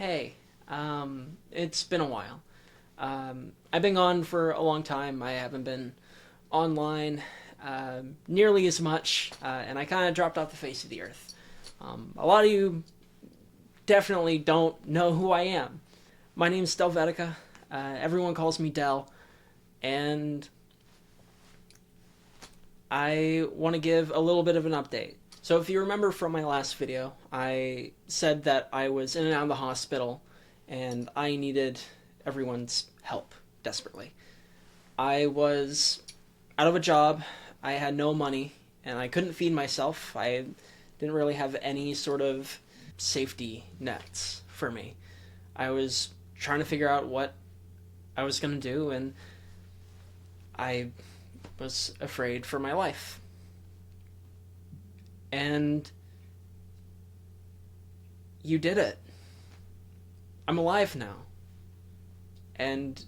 Hey, it's been a while. I've been gone for a long time. I haven't been online nearly as much, and I kind of dropped off the face of the earth. A lot of you definitely don't know who I am. My name's Delvetica. Everyone calls me Del, and I want to give a little bit of an update. So, if you remember from my last video, I said that I was in and out of the hospital and I needed everyone's help desperately. I was out of a job, I had no money, and I couldn't feed myself. I didn't really have any sort of safety nets for me. I was trying to figure out what I was going to do, and I was afraid for my life. And you did it. I'm alive now. And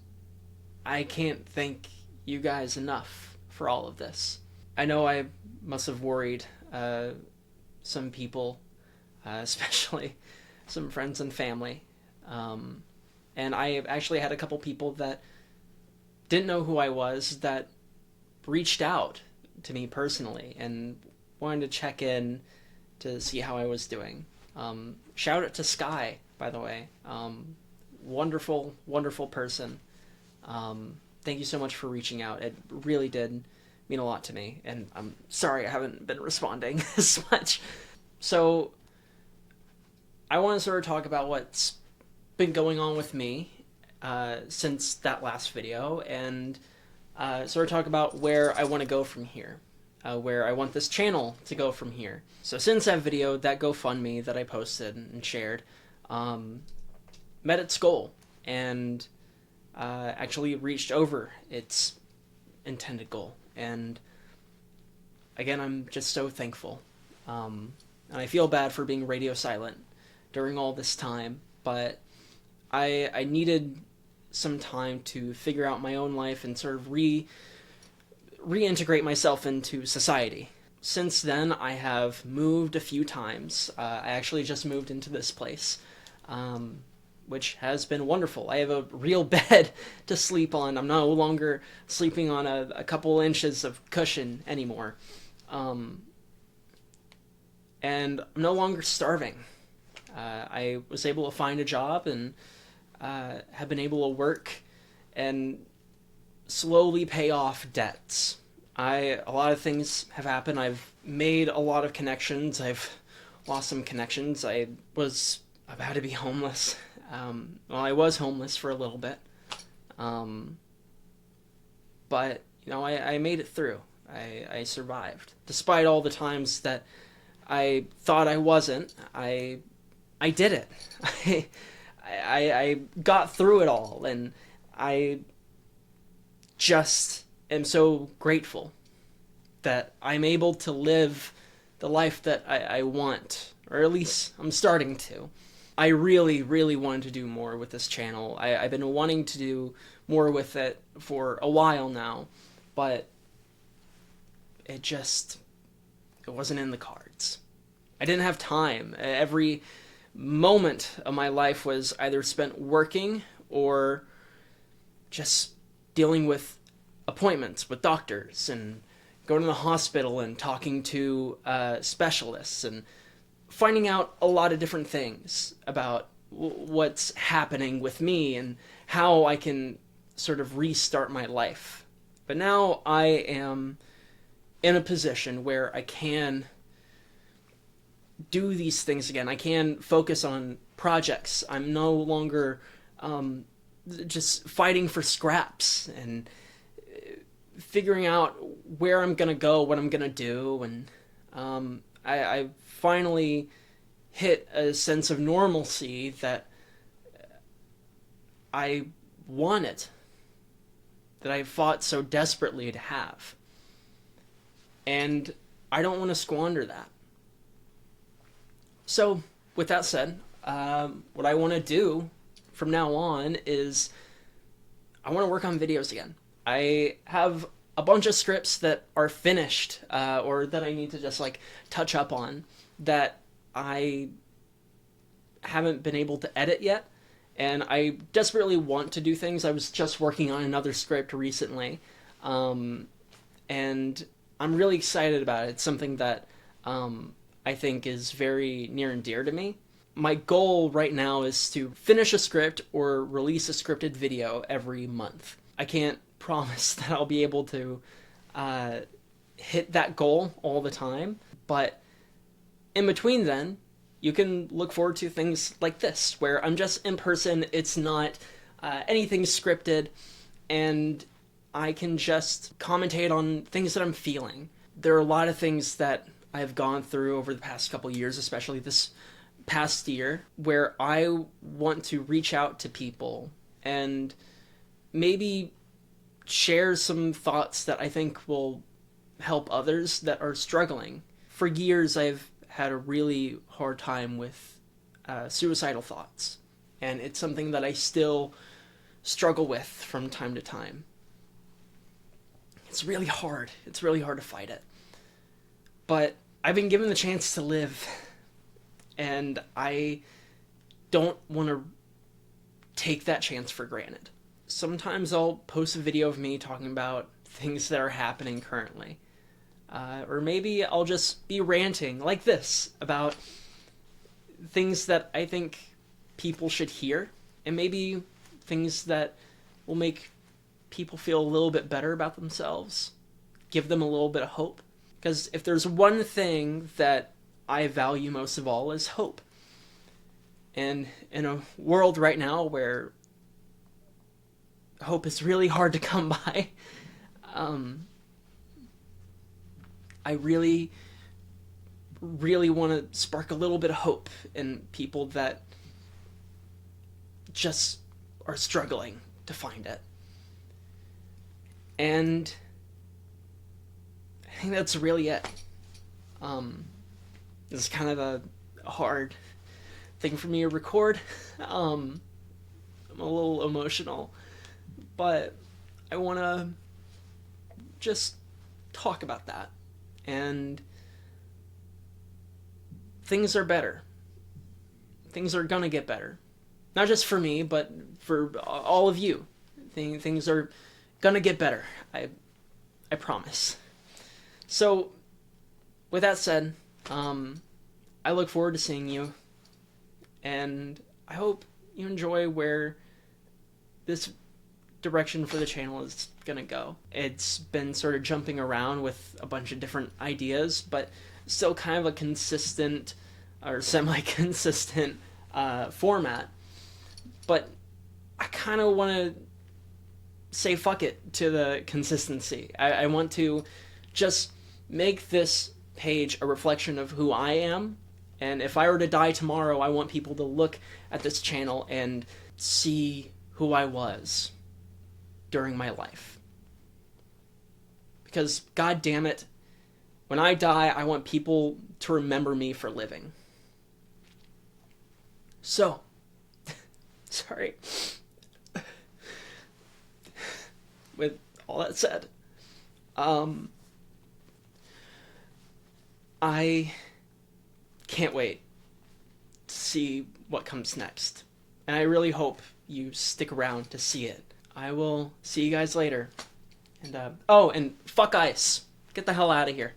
I can't thank you guys enough for all of this. I know I must have worried some people, especially some friends and family. And I actually had a couple people that didn't know who I was that reached out to me personally and wanted to check in to see how I was doing. Shout out to Sky, by the way. Wonderful, wonderful person. Thank you so much for reaching out. It really did mean a lot to me, and I'm sorry I haven't been responding as much. So, I want to sort of talk about what's been going on with me since that last video, and sort of talk about where I want to go from here. Where I want this channel to go from here. So since that video, that GoFundMe that I posted and shared met its goal and actually reached over its intended goal. And again, I'm just so thankful. And I feel bad for being radio silent during all this time, but I needed some time to figure out my own life and sort of reintegrate myself into society. Since then, I have moved a few times. I actually just moved into this place, which has been wonderful. I have a real bed to sleep on. I'm no longer sleeping on a couple inches of cushion anymore. And I'm no longer starving. I was able to find a job and have been able to work and slowly pay off debts. A lot of things have happened. I've made a lot of connections. I've lost some connections. I was about to be homeless. I was homeless for a little bit. But, I made it through. I survived. Despite all the times that I thought I wasn't, I did it. I got through it all, and I just am so grateful that I'm able to live the life that I want, or at least I'm starting to. I really, really wanted to do more with this channel. I've been wanting to do more with it for a while now, but it wasn't in the cards. I didn't have time. Every moment of my life was either spent working or just dealing with appointments with doctors and going to the hospital and talking to specialists and finding out a lot of different things about what's happening with me and how I can sort of restart my life. But now I am in a position where I can do these things again. I can focus on projects. I'm no longer just fighting for scraps and figuring out where I'm gonna go, what I'm gonna do, and I finally hit a sense of normalcy that I wanted, that I fought so desperately to have, and I don't want to squander that. So, with that said, what I want to do from now on is I want to work on videos again. I have a bunch of scripts that are finished or that I need to just touch up on that I haven't been able to edit yet, and I desperately want to do things. I was just working on another script recently, and I'm really excited about it. It's something that I think is very near and dear to me. My goal right now is to finish a script or release a scripted video every month. I can't promise that I'll be able to hit that goal all the time, but in between then, you can look forward to things like this, where I'm just in person, it's not anything scripted, and I can just commentate on things that I'm feeling. There are a lot of things that I've gone through over the past couple years, especially this past year, where I want to reach out to people and maybe share some thoughts that I think will help others that are struggling. For years, I've had a really hard time with suicidal thoughts, and it's something that I still struggle with from time to time. It's really hard. It's really hard to fight it. But I've been given the chance to live, and I don't want to take that chance for granted. Sometimes I'll post a video of me talking about things that are happening currently. Or maybe I'll just be ranting like this about things that I think people should hear, and maybe things that will make people feel a little bit better about themselves, give them a little bit of hope. Because if there's one thing that I value most of all is hope. And in a world right now where hope is really hard to come by, I really, really want to spark a little bit of hope in people that just are struggling to find it. And I think that's really it. It's kind of a hard thing for me to record. I'm a little emotional, but I want to just talk about that. And things are better. Things are gonna get better. Not just for me, but for all of you. Things are gonna get better. I promise. So, with that said, I look forward to seeing you, and I hope you enjoy where this direction for the channel is gonna go. It's been sort of jumping around with a bunch of different ideas, but still kind of a consistent or semi-consistent format. But I kind of want to say fuck it to the consistency. I want to just make this page a reflection of who I am, and if I were to die tomorrow, I want people to look at this channel and see who I was during my life. Because, god damn it, when I die, I want people to remember me for living. So, sorry. With all that said, I can't wait to see what comes next. And I really hope you stick around to see it. I will see you guys later. And, oh, and fuck ICE. Get the hell out of here.